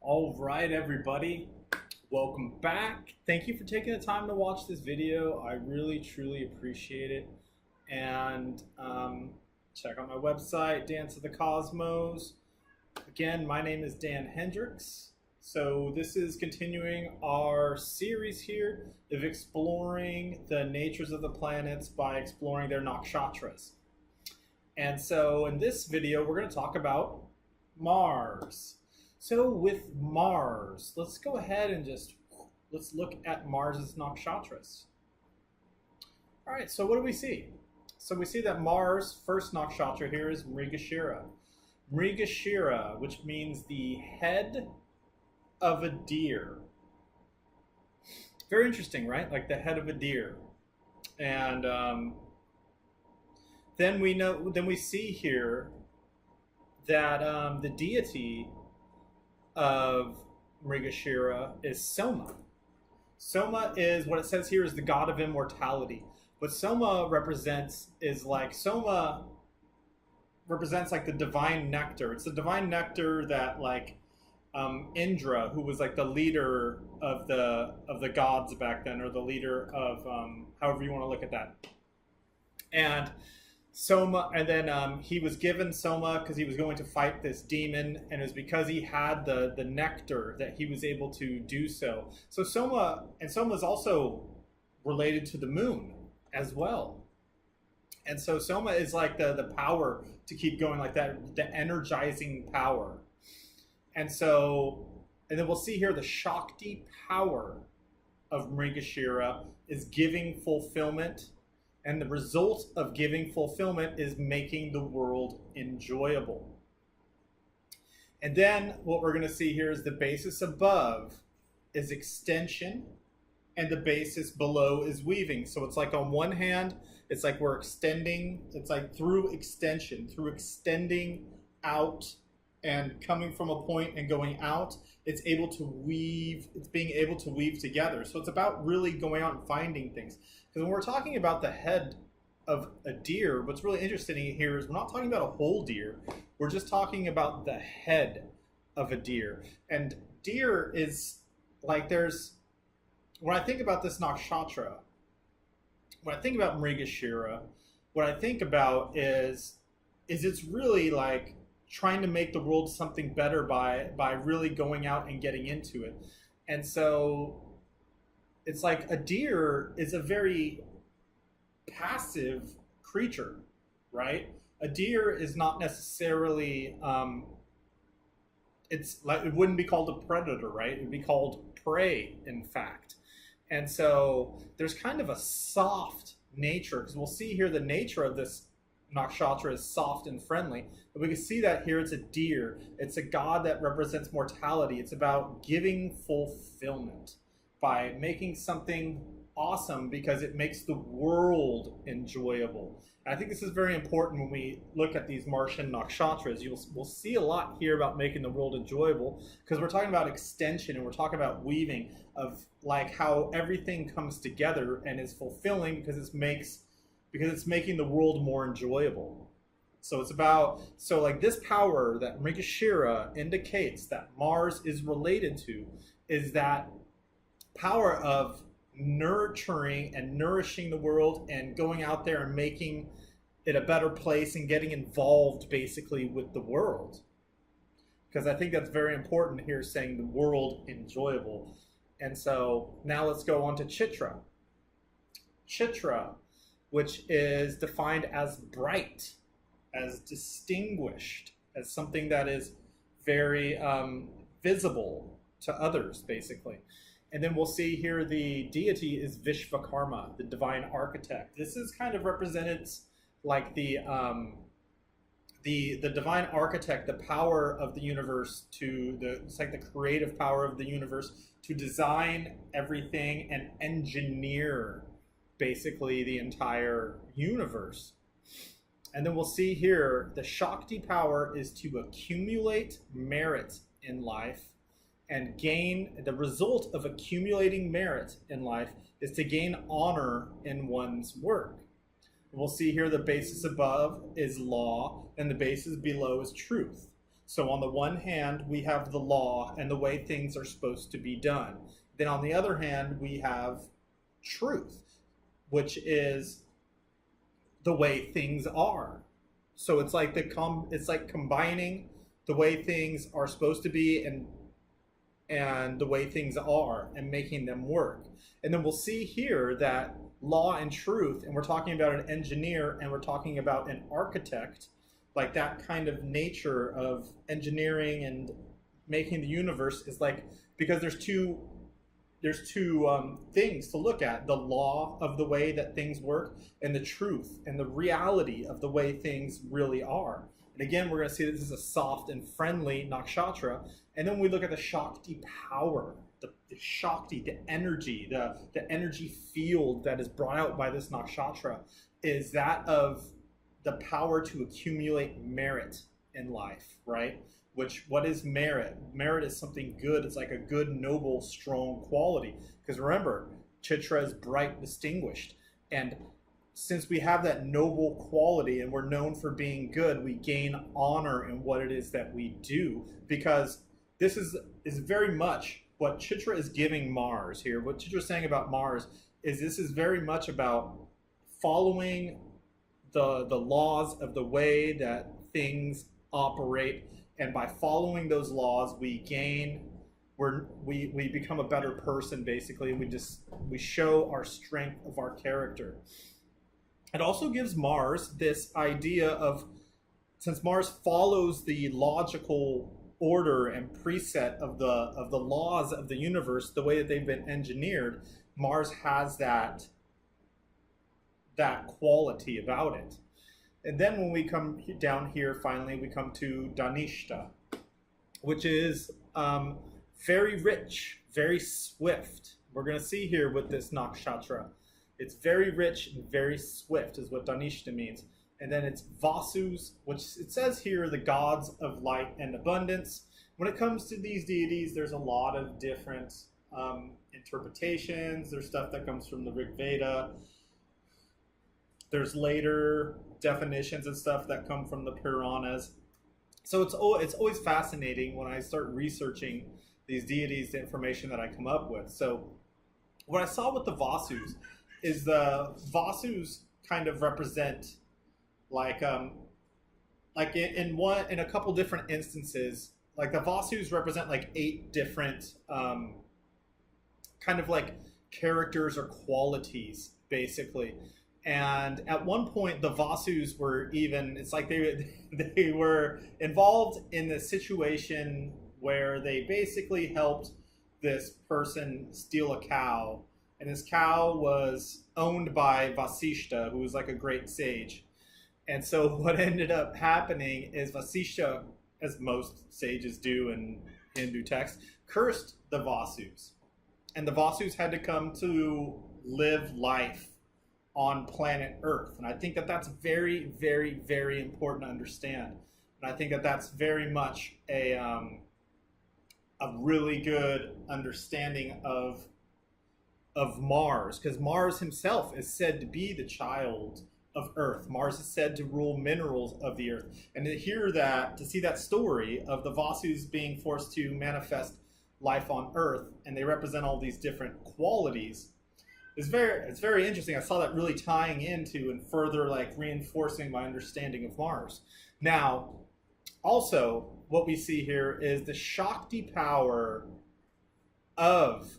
All right, everybody, welcome back. Thank you for taking the time to watch this video. I really, truly appreciate it. And check out my website, Dance of the Cosmos. Again, my name is Dan Hendricks. So this is continuing our series here of exploring the natures of the planets by exploring their nakshatras. And so in this video, we're going to talk about Mars. So with Mars, let's go ahead and let's look at Mars's nakshatras. All right, so what do we see? So we see that Mars' first nakshatra here is Mrigasira. Mrigasira, which means the head of a deer. Very interesting, right? Like the head of a deer. And then we see here that the deity of Mrigasira is Soma. Soma is what it says here is the god of immortality. What Soma represents Soma represents like the divine nectar. It's the divine nectar that Indra, who was like the leader of the gods back then, or the leader of however you want to look at that. And Soma, and then he was given Soma because he was going to fight this demon, and it was because he had the nectar that he was able to do so. So Soma is also related to the moon as well. And so Soma is like the power to keep going, like that, the energizing power. And then we'll see here the Shakti power of Mrigasira is giving fulfillment. And the result of giving fulfillment is making the world enjoyable. And then what we're going to see here is the basis above is extension, and the basis below is weaving. So it's like on one hand, it's like we're extending, it's like through extension, through extending out and coming from a point and going out, it's able to weave, it's being able to weave together. So it's about really going out and finding things. Because when we're talking about the head of a deer, what's really interesting here is we're not talking about a whole deer. We're just talking about the head of a deer. And deer is like when I think about this nakshatra, when I think about Mrigasira, what I think about is it's really like trying to make the world something better by really going out and getting into it. And so it's like a deer is a very passive creature, right? A deer is not necessarily, it's like, it wouldn't be called a predator, right? It would be called prey, in fact. And so there's kind of a soft nature, because we'll see here the nature of this nakshatra is soft and friendly. But we can see that here it's a deer. It's a god that represents mortality. It's about giving fulfillment by making something awesome because it makes the world enjoyable. And I think this is very important when we look at these Martian nakshatras. We'll see a lot here about making the world enjoyable because we're talking about extension and we're talking about weaving of like how everything comes together and is fulfilling because it's making the world more enjoyable. So it's about, like this power that Mrigasira indicates that Mars is related to is that power of nurturing and nourishing the world and going out there and making it a better place and getting involved basically with the world. Because I think that's very important here, saying the world enjoyable. And so now let's go on to Chitra. Chitra, which is defined as bright, as distinguished, as something that is very visible to others, basically. And then we'll see here the deity is Vishvakarma, the divine architect. This is kind of represented like the divine architect, the power of the universe it's like the creative power of the universe to design everything and engineer basically the entire universe. And then we'll see here the Shakti power is to accumulate merit in life and gain, the result of accumulating merit in life is to gain honor in one's work. We'll see here the basis above is law and the basis below is truth. So on the one hand, we have the law and the way things are supposed to be done. Then on the other hand, we have truth, which is the way things are. So it's like it's like combining the way things are supposed to be and the way things are and making them work. And then we'll see here that law and truth, and we're talking about an engineer and we're talking about an architect, like that kind of nature of engineering and making the universe is like, because there's two things to look at: the law of the way that things work and the truth and the reality of the way things really are. And again, we're going to see that this is a soft and friendly nakshatra. And then when we look at the Shakti power, the Shakti, the energy field that is brought out by this nakshatra is that of the power to accumulate merit in life, right? What is merit? Merit is something good. It's like a good, noble, strong quality. Because remember, Chitra is bright, distinguished. And since we have that noble quality and we're known for being good, we gain honor in what it is that we do. Because this is very much what Chitra is giving Mars here. What Chitra is saying about Mars is this is very much about following the laws of the way that things operate. And by following those laws, we become a better person, basically. We show our strength of our character. It also gives Mars this idea of, since Mars follows the logical order and preset of the laws of the universe, the way that they've been engineered, Mars has that quality about it. And then when we come down here, finally, we come to Dhanishta, which is very rich, very swift. We're going to see here with this nakshatra. It's very rich and very swift is what Dhanishta means. And then it's Vasus, which it says here, the gods of light and abundance. When it comes to these deities, there's a lot of different interpretations. There's stuff that comes from the Rig Veda. There's later definitions and stuff that come from the Puranas. So it's always fascinating when I start researching these deities, the information that I come up with. So what I saw with the Vasus is the Vasus kind of represent like in a couple different instances, like the Vasus represent like 8 different kind of like characters or qualities, basically. And at one point, the Vasus were even, it's like they were involved in the situation where they basically helped this person steal a cow. And this cow was owned by Vasishta, who was like a great sage. And so what ended up happening is Vasishta, as most sages do in Hindu text, cursed the Vasus. And the Vasus had to come to live life on planet Earth. And I think that that's very, very, very important to understand. And I think that that's very much a really good understanding of Mars, because Mars himself is said to be the child of Earth. Mars is said to rule minerals of the Earth. And to see that story of the Vasus being forced to manifest life on Earth, and they represent all these different qualities, it's very interesting. I saw that really tying into and further like reinforcing my understanding of Mars. Now, also what we see here is the Shakti power of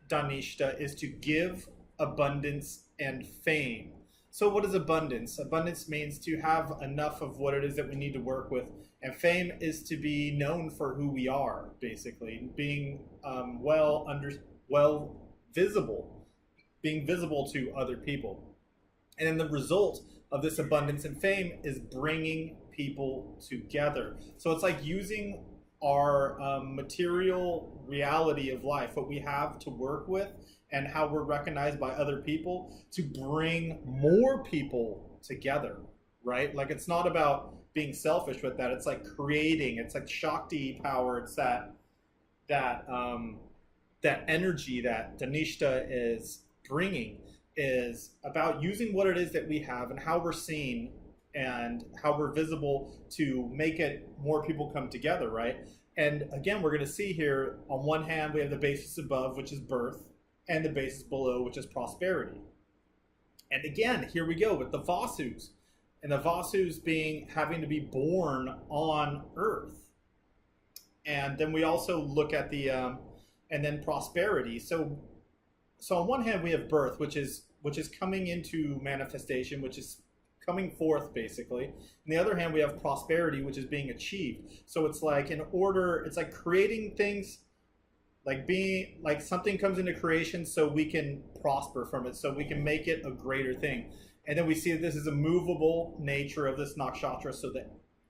Dhanishta is to give abundance and fame. So what is abundance? Abundance means to have enough of what it is that we need to work with. And fame is to be known for who we are, basically. Being visible. Being visible to other people. And then the result of this abundance and fame is bringing people together. So it's like using our material reality of life, what we have to work with, and how we're recognized by other people to bring more people together, right? Like it's not about being selfish with that. It's like creating. It's like Shakti power. It's that energy that Dhanishta is bringing is about using what it is that we have and how we're seen and how we're visible to make it more people come together, right? And again, we're going to see here, on one hand, we have the basis above, which is birth, and the basis below, which is prosperity. And again, here we go with the Vasus, and the Vasus being having to be born on Earth. And then we also look at the and then prosperity. So on one hand, we have birth, which is coming into manifestation, which is coming forth basically. On the other hand, we have prosperity, which is being achieved. So it's like it's like creating things, like being like something comes into creation so we can prosper from it, so we can make it a greater thing. And then we see that this is a movable nature of this nakshatra,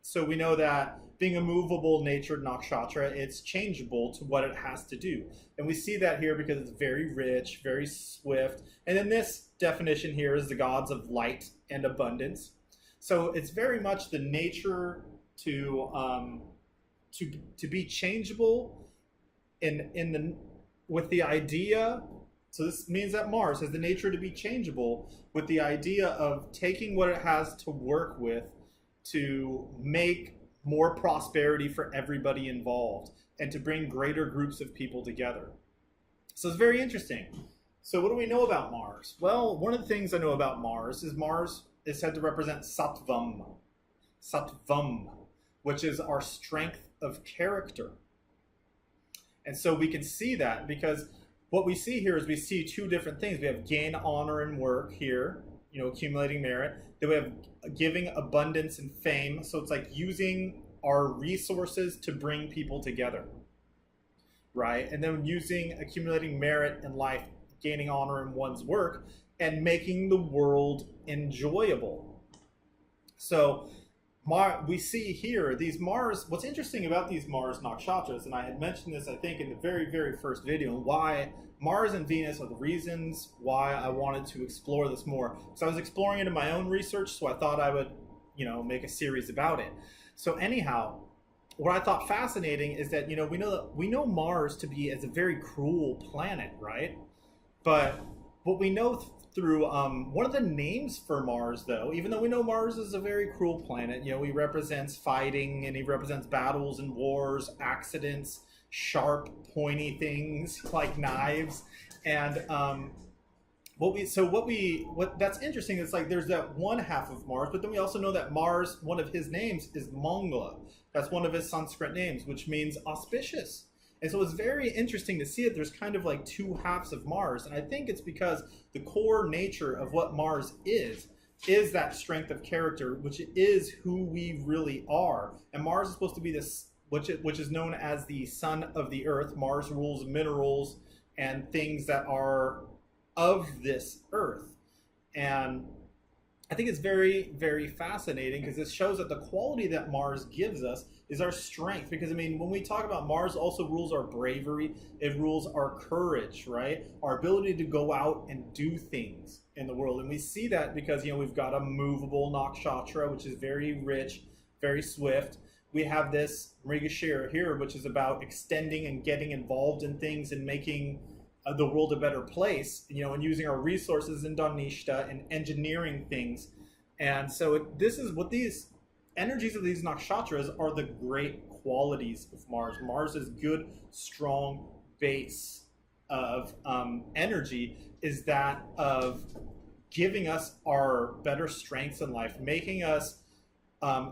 so we know that being a movable natured nakshatra, it's changeable to what it has to do. And we see that here because it's very rich, very swift. And then this definition here is the gods of light and abundance. So it's very much the nature to be changeable with the idea. So this means that Mars has the nature to be changeable with the idea of taking what it has to work with to make more prosperity for everybody involved and to bring greater groups of people together. So it's very interesting. So what do we know about Mars? Well, one of the things I know about Mars is said to represent sattvam, which is our strength of character. And so we can see that because what we see here is we see two different things. We have gain, honor, and work here, accumulating merit. Then we have giving, abundance, and fame. So it's like using our resources to bring people together, right? And then accumulating merit in life, gaining honor in one's work, and making the world enjoyable. So we see here these Mars, what's interesting about these Mars nakshatras, and I had mentioned this, I think, in the very, very first video, and why Mars and Venus are the reasons why I wanted to explore this more. So I was exploring it in my own research, so I thought I would, make a series about it. So anyhow, what I thought fascinating is that, we know Mars to be as a very cruel planet, right? But what we know through one of the names for Mars, though, even though we know Mars is a very cruel planet, he represents fighting and he represents battles and wars, accidents, sharp, pointy things like knives, and what that's interesting is like there's that one half of Mars, but then we also know that Mars, one of his names is Mangala. That's one of his Sanskrit names, which means auspicious. And so it's very interesting to see it. There's kind of like two halves of Mars. And I think it's because the core nature of what Mars is that strength of character, which is who we really are. And Mars is supposed to be this, which is known as the sun of the earth. Mars rules minerals and things that are of this earth. And I think it's very, very fascinating because this shows that the quality that Mars gives us is our strength. Because, when we talk about Mars, also rules our bravery. It rules our courage, right? Our ability to go out and do things in the world. And we see that because, we've got a movable nakshatra, which is very rich, very swift. We have this Mrigasira here, which is about extending and getting involved in things and making the world a better place, and using our resources in Dhanistha and engineering things. And so this is what these energies of these nakshatras are, the great qualities of Mars. Mars is good, strong base of energy, is that of giving us our better strengths in life, making us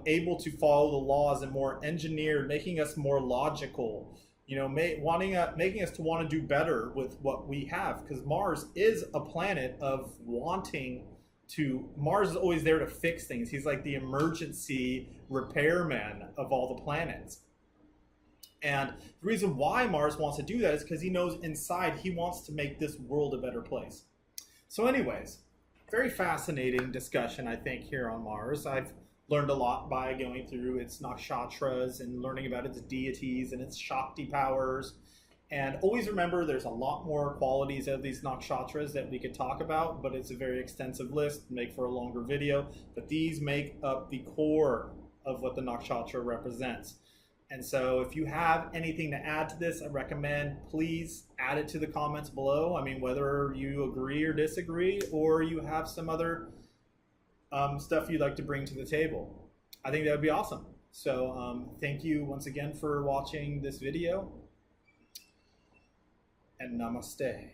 able to follow the laws and more engineered, making us more logical, making us to want to do better with what we have, because Mars is a planet of wanting to. Mars is always there to fix things. He's like the emergency repairman of all the planets. And the reason why Mars wants to do that is because he knows inside he wants to make this world a better place. So anyways, very fascinating discussion, I think, here on Mars. I've learned a lot by going through its nakshatras and learning about its deities and its Shakti powers. And always remember, there's a lot more qualities of these nakshatras that we could talk about, but it's a very extensive list, make for a longer video. But these make up the core of what the nakshatra represents. And so if you have anything to add to this, I recommend please add it to the comments below. Whether you agree or disagree, or you have some other stuff you'd like to bring to the table. I think that would be awesome. So thank you once again for watching this video, and namaste.